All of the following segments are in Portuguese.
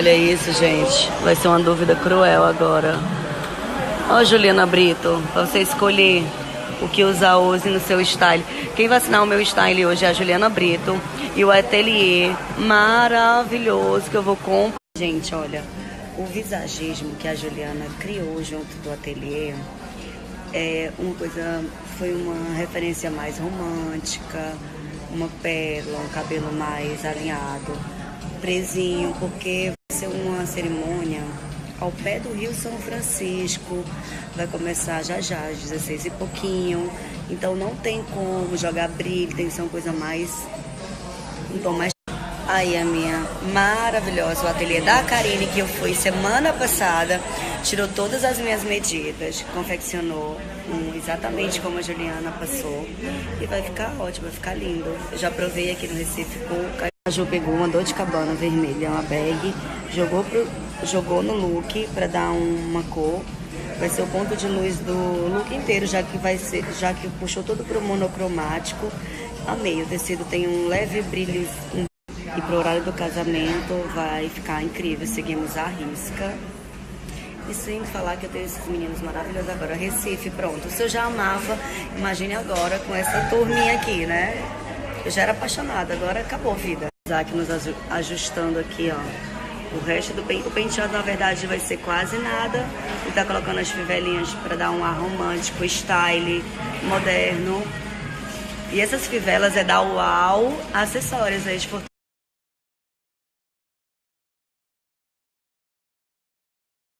Olha isso, gente. Vai ser uma dúvida cruel agora. Ó, Juliana Brito, pra você escolher o que usar hoje no seu style. Quem vai assinar o meu style hoje é a Juliana Brito e o ateliê maravilhoso que eu vou comprar. Gente, olha, o visagismo que a Juliana criou junto do ateliê foi uma referência mais romântica, uma pérola, um cabelo mais alinhado, presinho, porque vai ser uma cerimônia ao pé do Rio São Francisco, vai começar já já, às 16 e pouquinho, então não tem como jogar brilho, tem que ser uma coisa mais, um tom mais... Aí a minha maravilhosa, o ateliê da Karine, que eu fui semana passada, tirou todas as minhas medidas, confeccionou exatamente como a Juliana passou, e vai ficar ótimo, vai ficar lindo. Eu já provei aqui no Recife pouca. A Ju pegou uma Dolce & Gabbana vermelha, uma bag, jogou no look para dar uma cor. Vai ser o ponto de luz do look inteiro, já que puxou todo pro monocromático. Amei, o tecido tem um leve brilho e pro horário do casamento vai ficar incrível. Seguimos à risca. E sem falar que eu tenho esses meninos maravilhosos agora. Recife, pronto. Se eu já amava, imagine agora com essa turminha aqui, né? Eu já era apaixonada, agora acabou a vida. Aqui nos ajustando aqui, ó. O resto do penteado, na verdade, vai ser quase nada. E tá colocando as fivelinhas para dar um ar romântico, style, moderno. E essas fivelas é da UAU Acessórios aí de Fortaleza.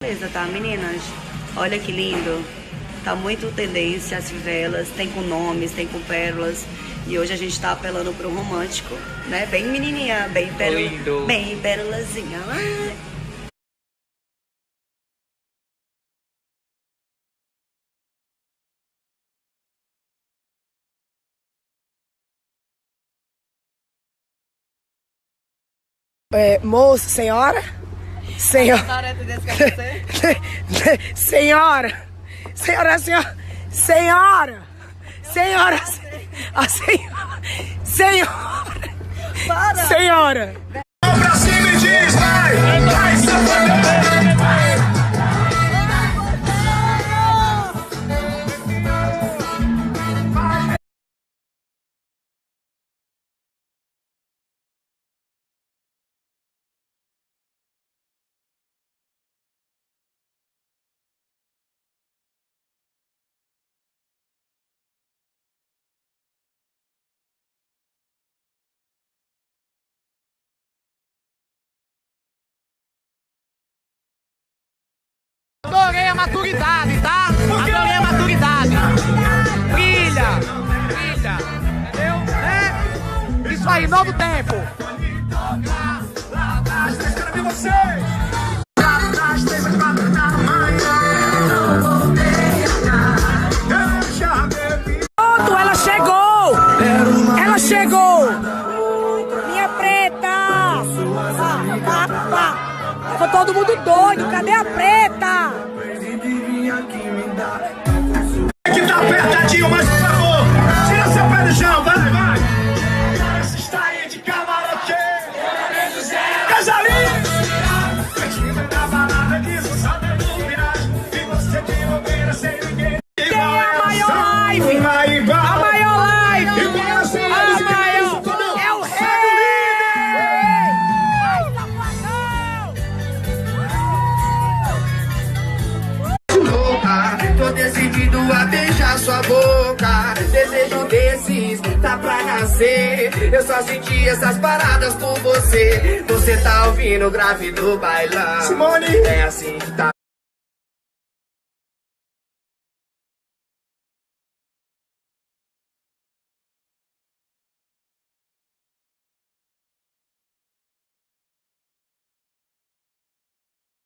Beleza, tá, meninas? Olha que lindo. Tá muito tendência as fivelas, tem com nomes, tem com pérolas. E hoje a gente tá apelando pro romântico, né? Bem menininha, bem pérola, bem pérolazinha. Moço, senhora? Senhora. Senhora. Senhora. A senhora. Senhora. Para! Senhora. Pra cima e diz, vai, safadão. Adorei a maturidade, tá? Adorei a maturidade. Brilha, entendeu? Isso aí, novo tempo. Pronto, ela chegou. Ela chegou. Minha preta. Ficou todo mundo doido. Cadê a preta? Que tá apertadinho, mas por favor, tira seu pé do chão, vai. Essa está aí de camarote. Casalinho. Da balada que só deu viragem. E você de bobeira sem ninguém. Quem é a maior live? A maior live. É o rei. Ai, safadão. Tô decidido a beijar sua boca. Desejo desses tá pra nascer. Eu só senti essas paradas por você. Você tá ouvindo o grave do bailão. Simone. É assim que tá